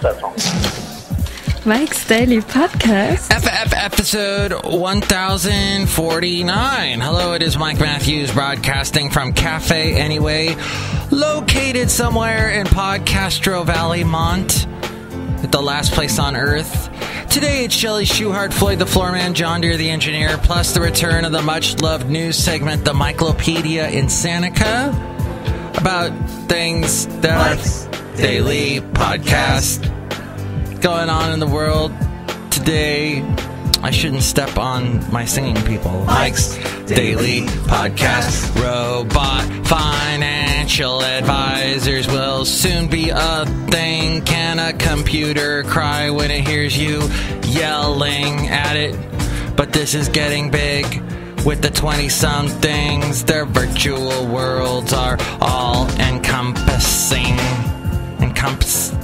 encompassing. Mike's Daily Podcast. Episode 1049. Hello, it is Mike Matthews broadcasting from Cafe Anyway, located somewhere in Podcastro Valley, Mont, the last place on Earth. Today it's Chely Shoehart, Floyd the Floorman, John Deere the Engineer, plus the return of the much-loved news segment, the MIKELOPEDIA Insanica, about things that are daily podcast going on in the world today. I shouldn't step on my singing people. Mike's Daily Podcast. Robot financial advisors will soon be a thing. Can a computer cry when it hears you yelling at it? But this is getting big with the 20-somethings. Their virtual worlds are all encompassing. Encompass.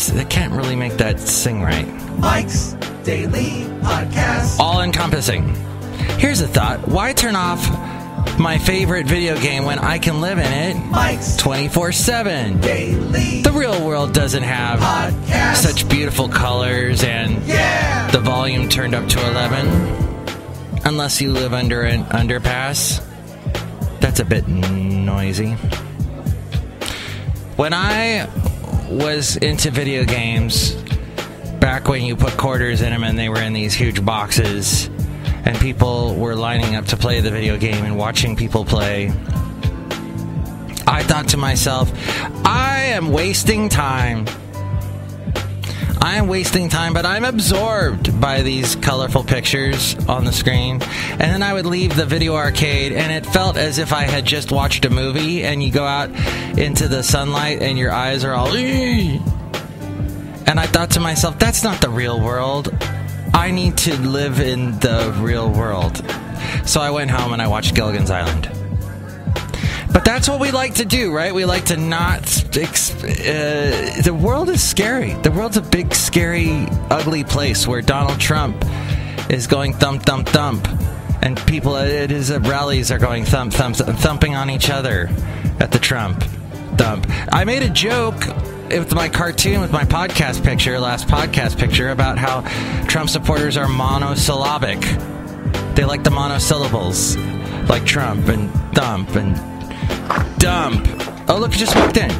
They can't really make that sing right. Mike's Daily Podcast. All encompassing. Here's a thought. Why turn off my favorite video game when I can live in it Mike's 24/7? Daily. The real world doesn't have Podcast. such beautiful colors and the volume turned up to 11. Unless you live under an underpass. That's a bit noisy. When I was into video games, back when you put quarters in them and they were in these huge boxes and people were lining up to play the video game and watching people play, I thought to myself, I am wasting time, but I'm absorbed by these colorful pictures on the screen. And then I would leave the video arcade and it felt as if I had just watched a movie, and you go out into the sunlight and your eyes are all and I thought to myself, that's not the real world. I need to live in the real world. So I went home and I watched Gilligan's Island. But that's what we like to do, right? We like to not... the world is scary. The world's a big, scary, ugly place where Donald Trump is going thump, thump, thump. And people at his rallies are going thump, thump, thumping on each other at the Trump thump. I made a joke with my cartoon, with my podcast picture, last podcast picture, about how Trump supporters are monosyllabic. They like the monosyllables, like Trump and thump and dump. Oh, look, it just walked in.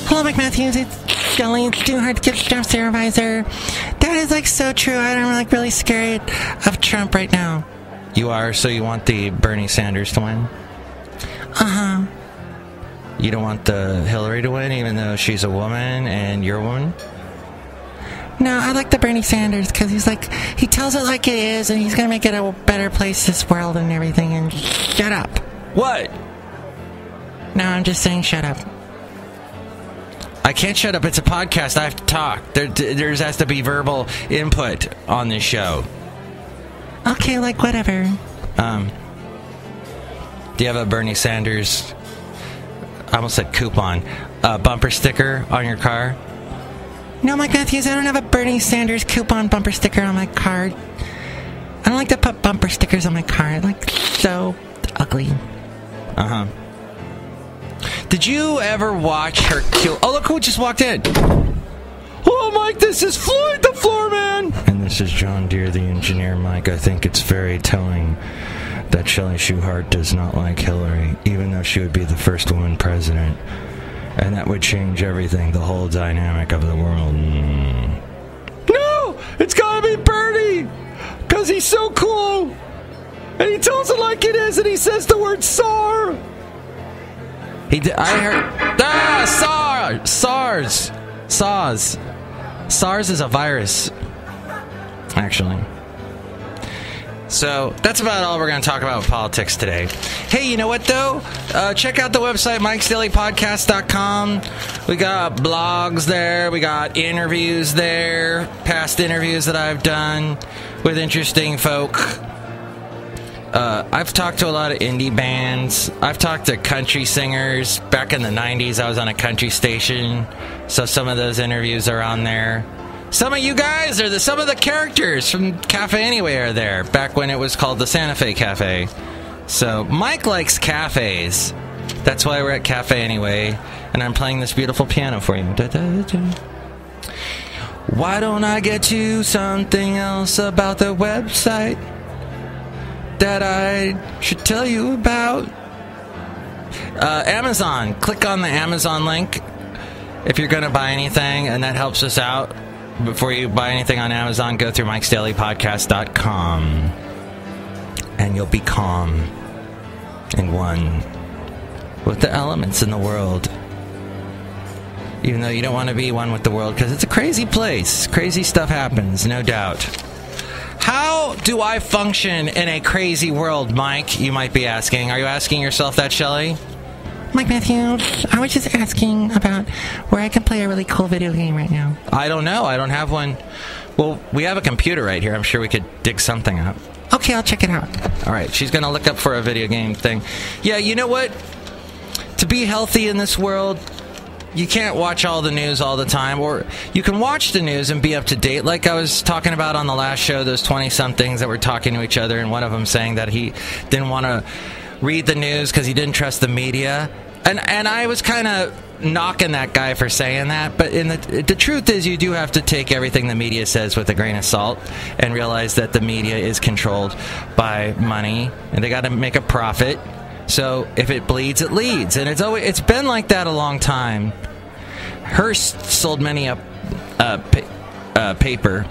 Hello, Mike Matthews. It's Chely Shoehart, gift shop supervisor. That is like so true. I'm like really scared of Trump right now. You are? So you want the Bernie Sanders to win? Uh-huh. You don't want the Hillary to win, even though she's a woman and you're a woman? No, I like the Bernie Sanders because he's like, he tells it like it is, and he's going to make it a better place, this world and everything, and shut up. What? No, I'm just saying shut up. I can't shut up. It's a podcast. I have to talk. There has to be verbal input on this show. Okay, like whatever. Do you have a Bernie Sanders, I almost said coupon, bumper sticker on your car? No, Mike Matthews, I don't have a Bernie Sanders coupon bumper sticker on my car. I don't like to put bumper stickers on my car. Like, so ugly. Uh-huh. Did you ever watch Hercule? Oh, look who just walked in. Hello, Mike. This is Floyd the Floorman. And this is John Deere the Engineer. Mike, I think it's very telling that Chely Shoehart does not like Hillary, even though she would be the first woman president. And that would change everything, the whole dynamic of the world. No! It's gotta be Bernie! Because he's so cool! And he tells it like it is, and he says the word SAR! I heard... SARS! SARS is a virus, actually. So, that's about all we're going to talk about with politics today. Hey, you know what, though? Check out the website, mikesdailypodcast.com. We got blogs there. We got interviews there. Past interviews that I've done with interesting folk. I've talked to a lot of indie bands. I've talked to country singers. Back in the 90s, I was on a country station, so some of those interviews are on there. Some of you guys are some of the characters from Cafe Anyway are there, back when it was called the Santa Fe Cafe. So Mike likes cafes. That's why we're at Cafe Anyway, and I'm playing this beautiful piano for you. Da, da, da. Why don't I get you something else about the website that I should tell you about? Amazon. Click on the Amazon link if you're going to buy anything, and that helps us out. Before you buy anything on Amazon, go through mikesdailypodcast.com, and you'll be calm and one with the elements in the world. Even though you don't want to be one with the world, because it's a crazy place. Crazy stuff happens, no doubt. How do I function in a crazy world, Mike? You might be asking. Are you asking yourself that, Chely? Mike Matthews, I was just asking about where I can play a really cool video game right now. I don't know. I don't have one. Well, we have a computer right here. I'm sure we could dig something up. Okay, I'll check it out. All right, she's going to look up for a video game thing. Yeah, you know what? To be healthy in this world, you can't watch all the news all the time, or you can watch the news and be up to date. Like I was talking about on the last show, those 20-somethings that were talking to each other, and one of them saying that he didn't want to read the news because he didn't trust the media. And I was kind of knocking that guy for saying that, but the truth is you do have to take everything the media says with a grain of salt and realize that the media is controlled by money, and they got to make a profit. So if it bleeds, it leads, and it's been like that a long time. Hearst sold many a paper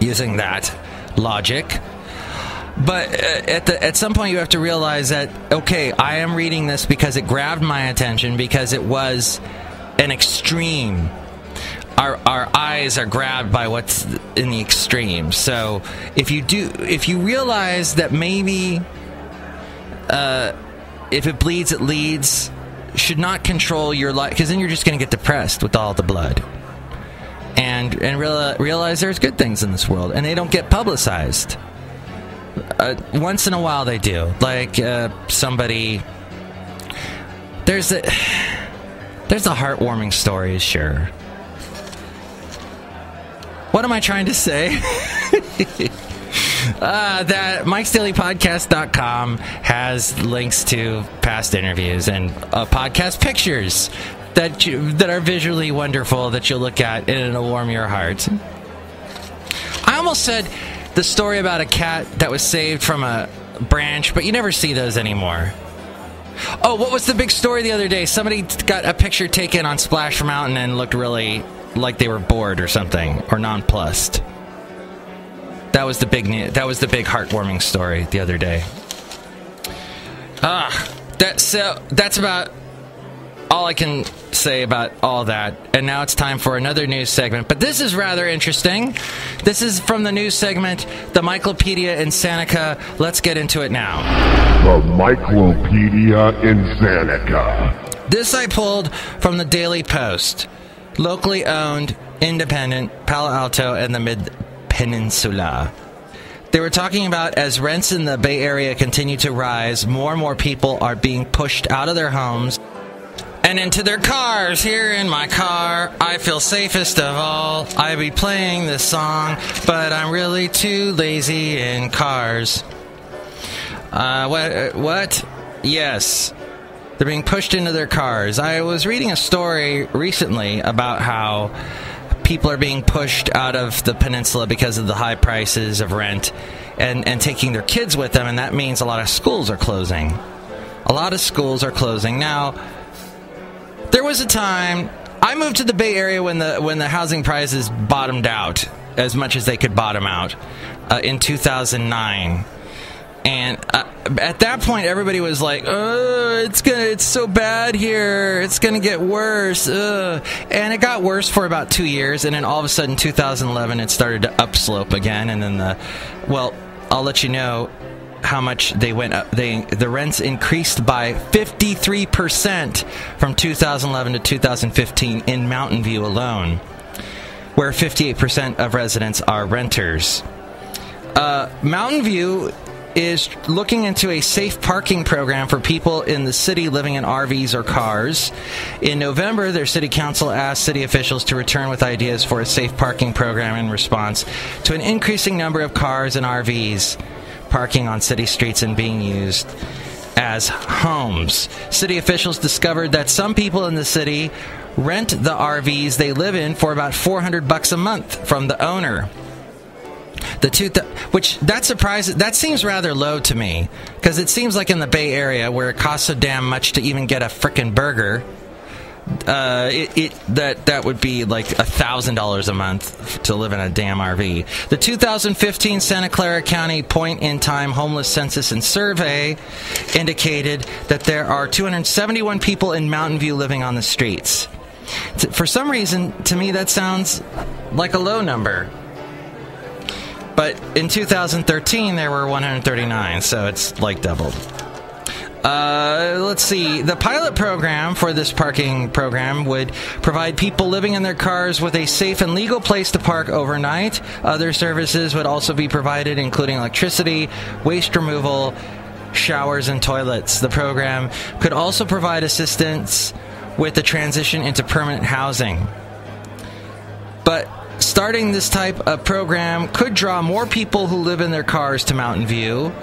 using that logic. But at some point you have to realize that, okay, I am reading this because it grabbed my attention, because it was an extreme. Our eyes are grabbed by what's in the extreme. So if you realize that maybe if it bleeds, it leads, should not control your life, because then you're just going to get depressed with all the blood. And realize there's good things in this world, and they don't get publicized. Once in a while they do. Like somebody... There's the heartwarming stories, sure. What am I trying to say? That Mike'sDailyPodcast.com has links to past interviews and podcast pictures that are visually wonderful that you'll look at, and it'll warm your heart. I almost said the story about a cat that was saved from a branch, but you never see those anymore. Oh, what was the big story the other day? Somebody got a picture taken on Splash Mountain and looked really like they were bored or something, or nonplussed. That was the big heartwarming story the other day. That's about all I can say about all that. And now it's time for another news segment. But this is rather interesting. This is from the news segment, the MIKELOPEDIA Insanica. Let's get into it now. The MIKELOPEDIA Insanica. This I pulled from the Daily Post. Locally owned, independent, Palo Alto and the Mid-Peninsula. They were talking about, as rents in the Bay Area continue to rise, more and more people are being pushed out of their homes and into their cars. Here in my car, I feel safest of all. I be playing this song, but I'm really too lazy in cars. What? Yes. They're being pushed into their cars. I was reading a story recently about how people are being pushed out of the peninsula because of the high prices of rent and taking their kids with them, and that means a lot of schools are closing. A lot of schools are closing. Now, there was a time, I moved to the Bay Area when the housing prices bottomed out as much as they could bottom out in 2009. And at that point, everybody was like, it's so bad here. It's going to get worse. And it got worse for about 2 years. And then all of a sudden, 2011, it started to upslope again. And then I'll let you know how much they went up. The rents increased by 53% from 2011 to 2015 in Mountain View alone, where 58% of residents are renters. Mountain View is looking into a safe parking program for people in the city living in RVs or cars. In November, their city council asked city officials to return with ideas for a safe parking program in response to an increasing number of cars and RVs parking on city streets and being used as homes. City officials discovered that some people in the city rent the RVs they live in for about $400 a month from the owner. That seems rather low to me, because it seems like in the Bay Area, where it costs so damn much to even get a frickin' burger, that would be like $1,000 a month to live in a damn RV. The 2015 Santa Clara County point-in-time homeless census and survey indicated that there are 271 people in Mountain View living on the streets. For some reason, to me, that sounds like a low number. But in 2013, there were 139, so it's like doubled. Let's see. The pilot program for this parking program would provide people living in their cars with a safe and legal place to park overnight. Other services would also be provided, including electricity, waste removal, showers, and toilets. The program could also provide assistance with the transition into permanent housing. But starting this type of program could draw more people who live in their cars to Mountain View,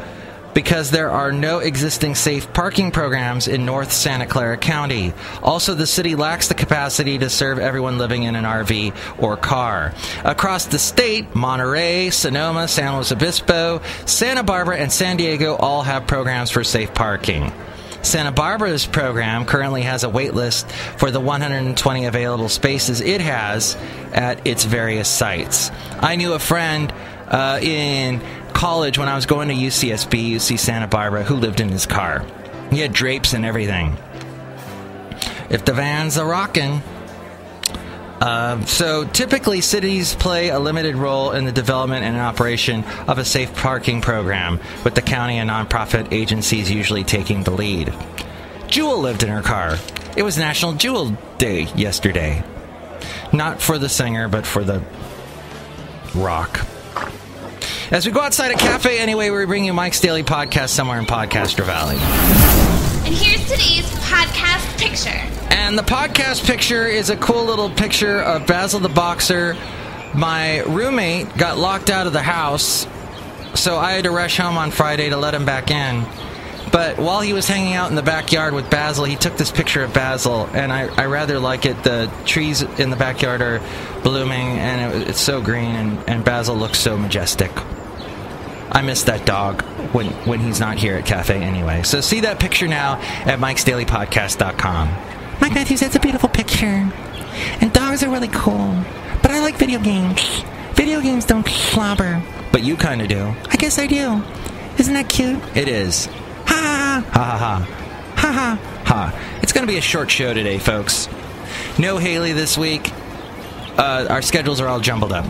because there are no existing safe parking programs in North Santa Clara County. Also, the city lacks the capacity to serve everyone living in an RV or car. Across the state, Monterey, Sonoma, San Luis Obispo, Santa Barbara, and San Diego all have programs for safe parking. Santa Barbara's program currently has a wait list for the 120 available spaces it has at its various sites. I knew a friend in college when I was going to UCSB, UC Santa Barbara, who lived in his car. He had drapes and everything. If the van's a rockin'. So typically cities play a limited role in the development and operation of a safe parking program, with the county and nonprofit agencies usually taking the lead. Jewel lived in her car. It was National Jewel Day yesterday. Not for the singer, but for the rock. As we go outside a cafe anyway, we bring you Mike's Daily Podcast somewhere in Podcaster Valley. And here's today's podcast picture. And the podcast picture is a cool little picture of Basil the Boxer. My roommate got locked out of the house, so I had to rush home on Friday to let him back in. But while he was hanging out in the backyard with Basil, he took this picture of Basil, and I rather like it. The trees in the backyard are blooming, and it's so green, and Basil looks so majestic. I miss that dog when he's not here at Cafe anyway. So see that picture now at mikesdailypodcast.com. Mike Matthews, that's a beautiful picture. And dogs are really cool. But I like video games. Video games don't slobber. But you kind of do. I guess I do. Isn't that cute? It is. Ha ha ha ha ha ha ha. It's going to be a short show today, folks. No Haley this week. Our schedules are all jumbled up.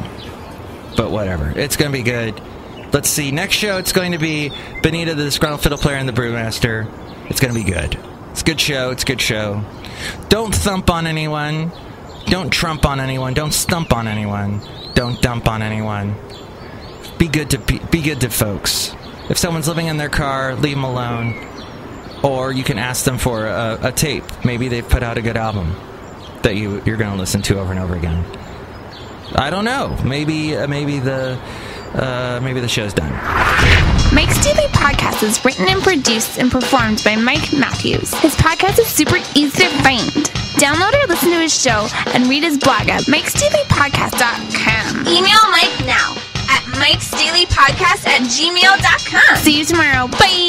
But whatever. It's going to be good. Let's see. Next show, it's going to be Benita, the Disgruntled Fiddle Player, and the Brewmaster. It's going to be good. It's a good show. It's a good show. Don't thump on anyone. Don't trump on anyone. Don't stump on anyone. Don't dump on anyone. Be good to folks. If someone's living in their car, leave them alone. Or you can ask them for a tape. Maybe they've put out a good album that you're going to listen to over and over again. I don't know. Maybe the show's done. Mike's Daily Podcast is written and produced and performed by Mike Matthews. His podcast is super easy to find. Download or listen to his show and read his blog at mikesdailypodcast.com. Email Mike now at mikesdailypodcast@gmail.com. See you tomorrow. Bye!